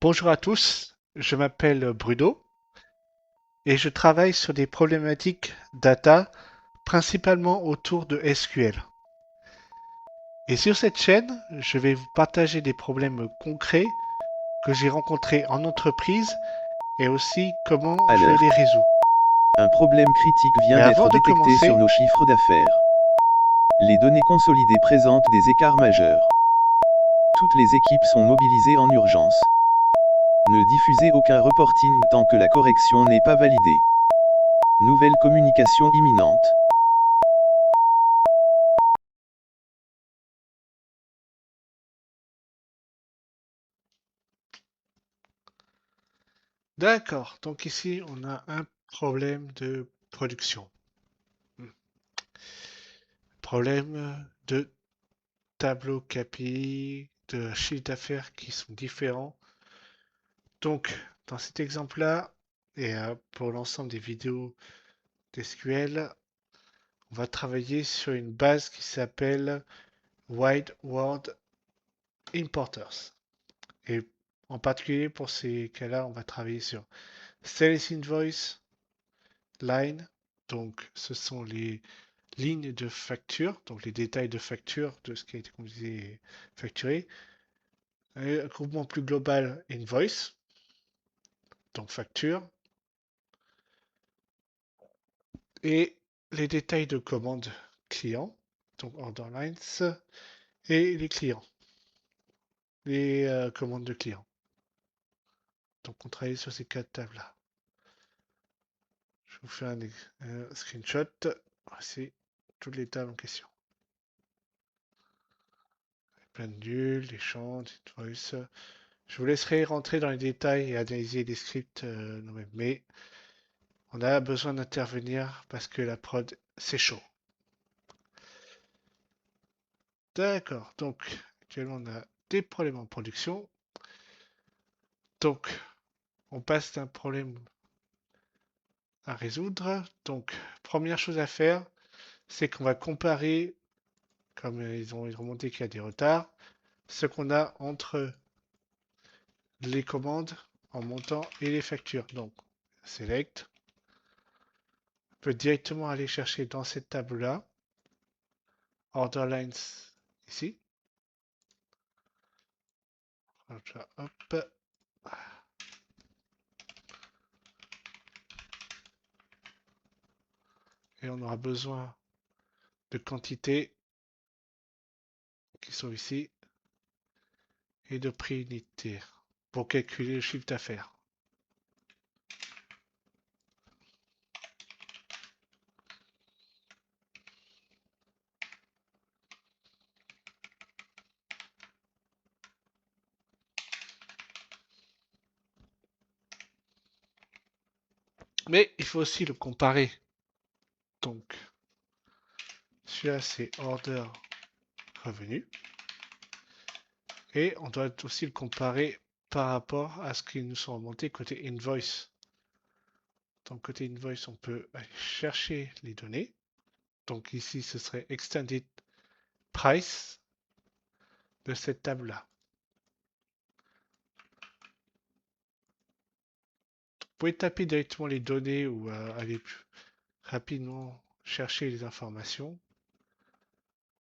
Bonjour à tous, je m'appelle Bruno et je travaille sur des problématiques data, principalement autour de SQL. Et sur cette chaîne, je vais vous partager des problèmes concrets que j'ai rencontrés en entreprise et aussi comment je les Alerte. résous. Un problème critique Mais vient avant d'être de détecté sur commencer, nos chiffres d'affaires. Les données consolidées présentent des écarts majeurs. Toutes les équipes sont mobilisées en urgence. Ne diffusez aucun reporting tant que la correction n'est pas validée. Nouvelle communication imminente. d'accord, donc ici on a un problème de production. Hmm. Problème de tableau KPI, de chiffre d'affaires qui sont différents. Donc, dans cet exemple-là, et pour l'ensemble des vidéos d'SQL, on va travailler sur une base qui s'appelle Wide World Importers. Et en particulier pour ces cas-là, on va travailler sur Sales Invoice Line. Donc, ce sont les lignes de facture, donc les détails de facture de ce qui a été facturé. Un groupement plus global Invoice, donc facture. Et les détails de commande client, donc order lines, et les clients, les commandes de clients. Donc on travaille sur ces quatre tables-là. Je vous fais un screenshot. Voici toutes les tables en question. Plein de nuls, les champs, invoice. Je vous laisserai rentrer dans les détails et analyser les scripts nous-mêmes. Mais on a besoin d'intervenir parce que la prod, c'est chaud. D'accord, donc actuellement on a des problèmes en production. Donc on passe d'un problème à résoudre. Donc première chose à faire, c'est qu'on va comparer, comme ils ont remonté qu'il y a des retards, ce qu'on a entre les commandes en montant et les factures. Donc select, on peut directement aller chercher dans cette table-là, order lines ici. Hop. Et on aura besoin de quantités qui sont ici et de prix unitaire pour calculer le chiffre d'affaires. Mais il faut aussi le comparer. Donc, celui-là, c'est order revenu. Et on doit aussi le comparer par rapport à ce qui nous sont remontés côté invoice. Donc côté invoice, on peut aller chercher les données. Donc ici, ce serait extended price de cette table-là. Vous pouvez taper directement les données ou aller plus rapidement chercher les informations.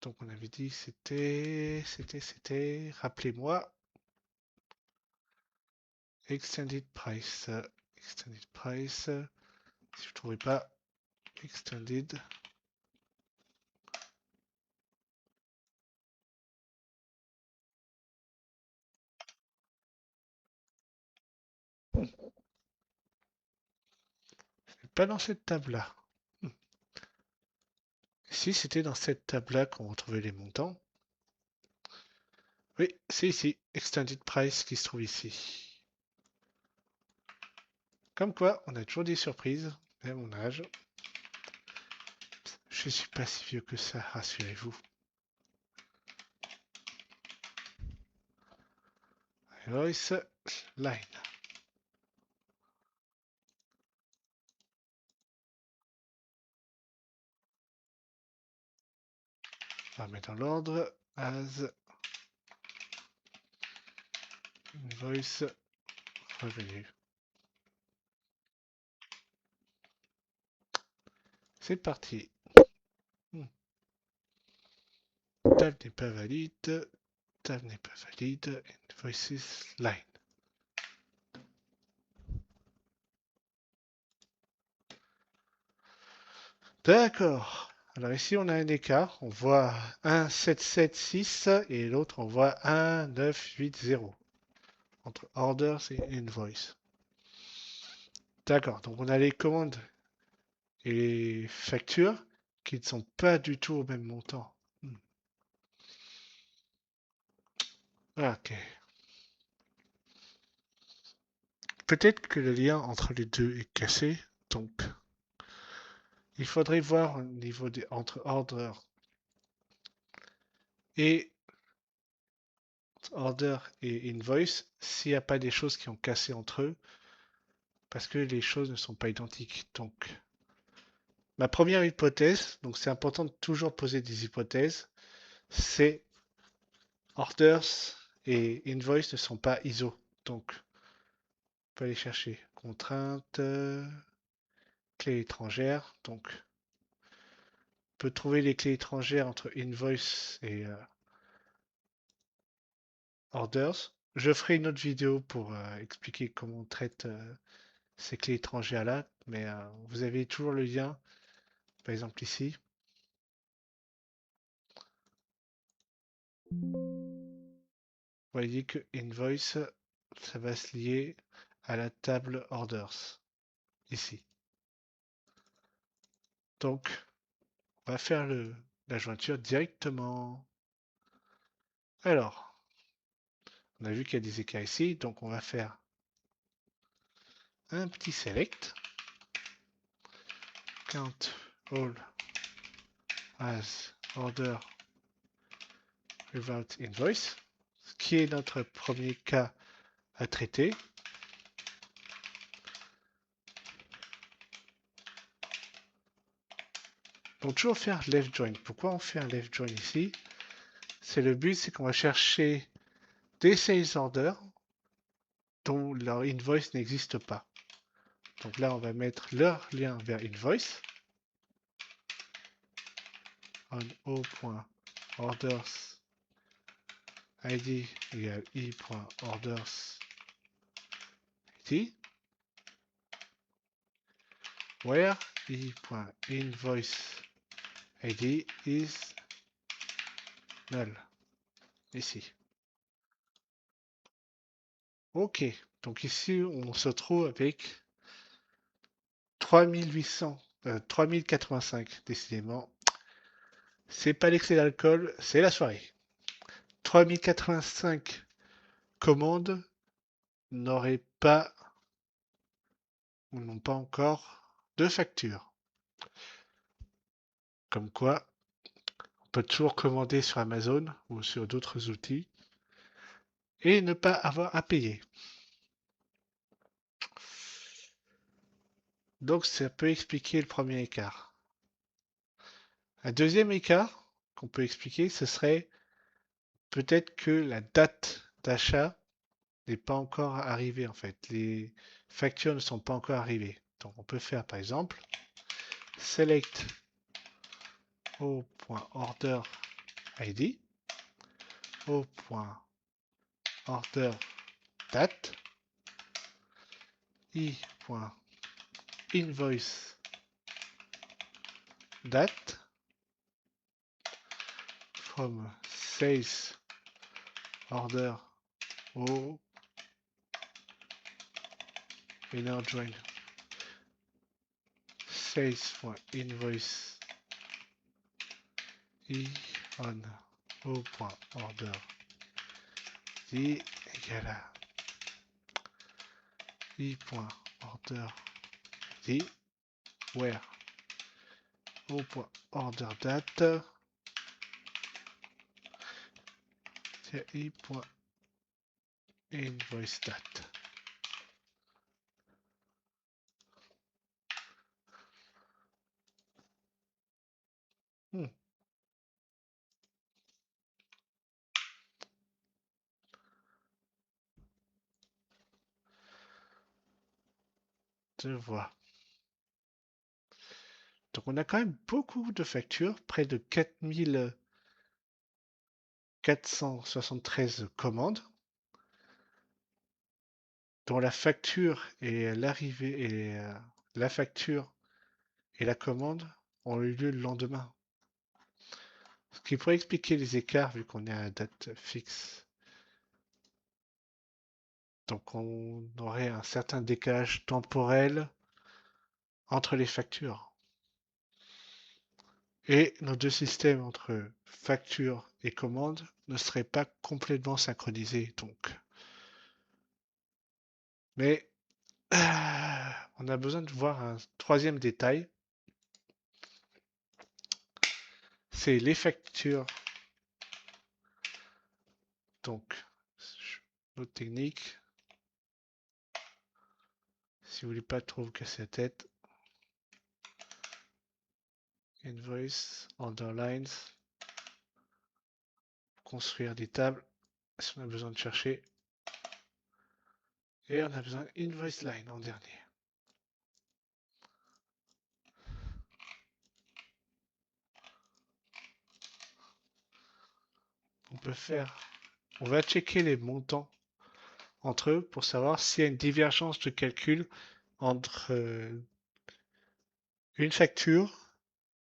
Donc on avait dit c'était, rappelez-moi, extended price. Extended price. Si je ne trouvais pas extended. Pas dans cette table-là. Si c'était dans cette table-là qu'on retrouvait les montants. Oui, c'est ici. Extended price qui se trouve ici. Comme quoi, on a toujours des surprises, même mon âge. Je suis pas si vieux que ça, rassurez-vous. Voice line. On va mettre dans l'ordre as invoice revenu. C'est parti. Tab n'est pas valide. Tab n'est pas valide. Invoices line. D'accord. Alors ici, on a un écart. On voit 1, 7, 7, 6 et l'autre, on voit 1, 9, 8, 0 entre orders et invoice. D'accord. Donc, on a les commandes et les factures qui ne sont pas du tout au même montant. Ok. Peut-être que le lien entre les deux est cassé. Donc, il faudrait voir au niveau des entre order et invoice s'il n'y a pas des choses qui ont cassé entre eux parce que les choses ne sont pas identiques. Donc, ma première hypothèse, donc c'est important de toujours poser des hypothèses, c'est orders et invoice ne sont pas ISO. Donc, on peut aller chercher contrainte, clé étrangère. Donc, on peut trouver les clés étrangères entre invoice et orders. Je ferai une autre vidéo pour expliquer comment on traite ces clés étrangères-là, mais vous avez toujours le lien, par exemple ici. Vous voyez que invoice, ça va se lier à la table orders, ici. Donc, on va faire la jointure directement. Alors, on a vu qu'il y a des écarts ici, donc on va faire un petit select. Count all as order without invoice, ce qui est notre premier cas à traiter. Donc toujours faire left join. Pourquoi on fait un left join ici? C'est le but, c'est qu'on va chercher des sales orders dont leur invoice n'existe pas. Donc là, on va mettre leur lien vers invoice. On o.orders id égale i.orders id. Where i.invoice id is null. Ici. Ok, donc ici on se trouve avec 3800, 3085 décidément. C'est pas l'excès d'alcool, c'est la soirée. 3085 commandes n'auraient pas ou n'ont pas encore de facture. Comme quoi, on peut toujours commander sur Amazon ou sur d'autres outils et ne pas avoir à payer. Donc ça peut expliquer le premier écart. Un deuxième écart qu'on peut expliquer, ce serait peut-être que la date d'achat n'est pas encore arrivée en fait. Les factures ne sont pas encore arrivées. Donc on peut faire par exemple select o.order id o.order date i.invoice date from sales order au inner join sales.invoice i on o.order i égale à i.order i where o.order date i.invoice date. de voix. Donc on a quand même beaucoup de factures, près de 4473 commandes, dont la facture et l'arrivée et la facture et la commande ont eu lieu le lendemain. Ce qui pourrait expliquer les écarts vu qu'on est à date fixe. Donc on aurait un certain décalage temporel entre les factures. Et nos deux systèmes entre facture et commande ne seraient pas complètement synchronisés donc. Mais on a besoin de voir un troisième détail. C'est les factures. Donc, notre technique. Si vous voulez pas trop vous casser la tête. Invoice, underlines. Construire des tables. Si on a besoin de chercher. Et on a besoin invoice line en dernier. On peut faire. On va checker les montants entre eux pour savoir s'il y a une divergence de calcul entre une facture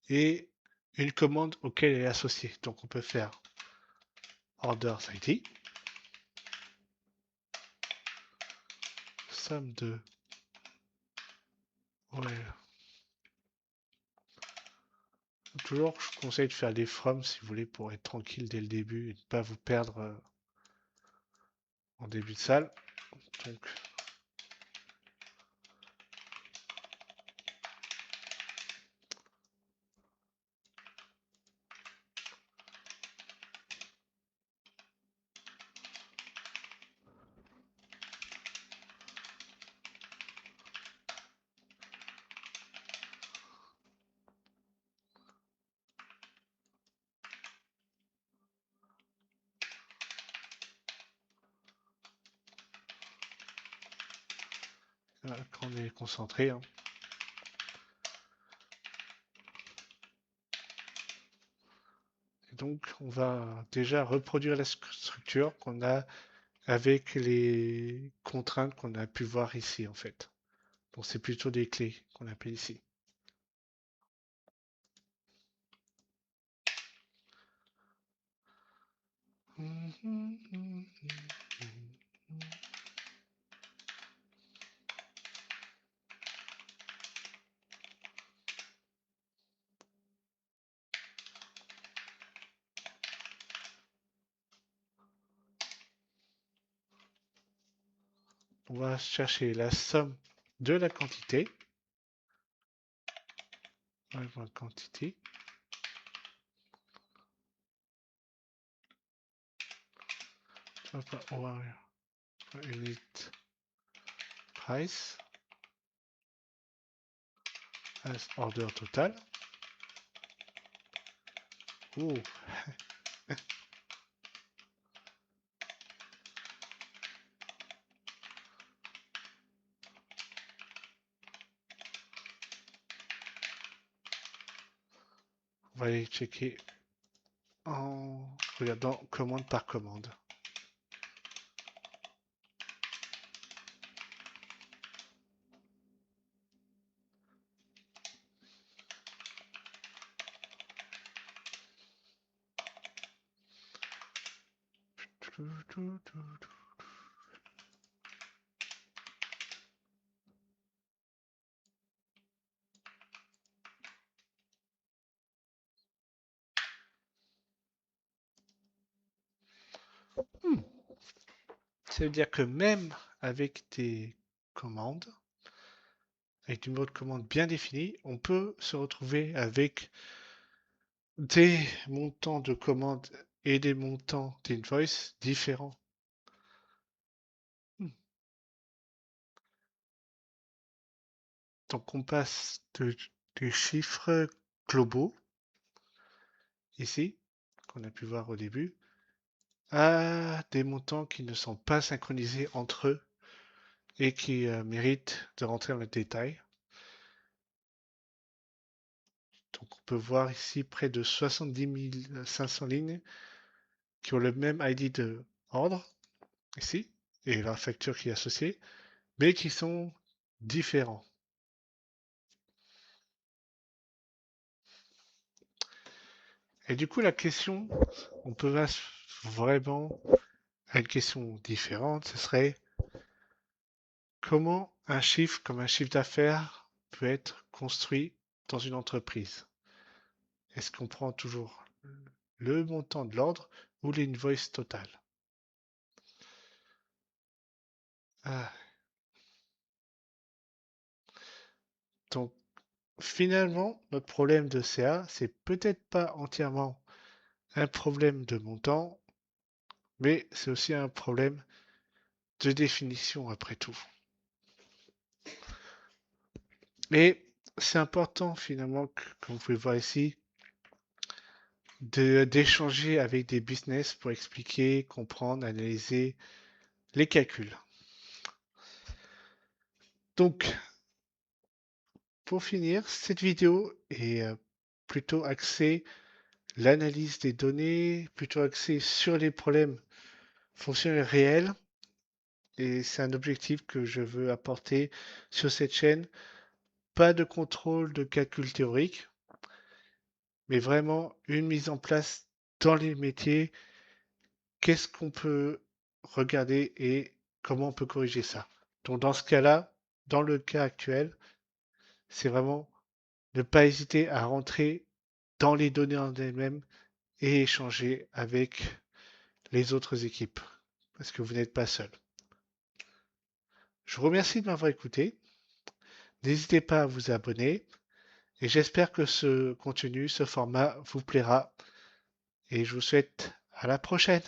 et une commande auquel elle est associée. Donc on peut faire orders ID, somme de ouais. Toujours, je conseille de faire des from si vous voulez pour être tranquille dès le début et ne pas vous perdre en début de salle. Donc, quand on est concentré. Hein. Et donc, on va déjà reproduire la structure qu'on a avec les contraintes qu'on a pu voir ici, en fait. Donc, c'est plutôt des clés qu'on appelle ici. On va chercher la somme de la quantité. Quantité. On va unit price as order total. Ouh. On va aller checker en regardant commande par commande. Ça veut dire que même avec des commandes, avec du mode commande bien défini, on peut se retrouver avec des montants de commandes et des montants d'invoice différents. Donc on passe des chiffres globaux, ici, qu'on a pu voir au début, à des montants qui ne sont pas synchronisés entre eux et qui mérite de rentrer dans le détail. Donc on peut voir ici près de 70 500 lignes qui ont le même ID de ordre, ici, et la facture qui est associée, mais qui sont différents. Et du coup, la question, on peut vraiment à une question différente, ce serait comment un chiffre comme un chiffre d'affaires peut être construit dans une entreprise? Est-ce qu'on prend toujours le montant de l'ordre ou l'invoice totale? Ah, donc finalement, notre problème de CA, c'est peut-être pas entièrement un problème de montant, mais c'est aussi un problème de définition après tout. Et c'est important finalement, comme vous pouvez voir ici, d'échanger avec des business pour expliquer, comprendre, analyser les calculs. Donc, pour finir, cette vidéo est plutôt axée l'analyse des données, plutôt axée sur les problèmes fonctionnels réels. Et c'est un objectif que je veux apporter sur cette chaîne. Pas de contrôle de calcul théorique, mais vraiment une mise en place dans les métiers. Qu'est-ce qu'on peut regarder et comment on peut corriger ça? Donc dans ce cas-là, dans le cas actuel, c'est vraiment ne pas hésiter à rentrer dans les données en elles-mêmes et échanger avec les autres équipes, parce que vous n'êtes pas seul. Je vous remercie de m'avoir écouté. N'hésitez pas à vous abonner et j'espère que ce contenu, ce format vous plaira et je vous souhaite à la prochaine.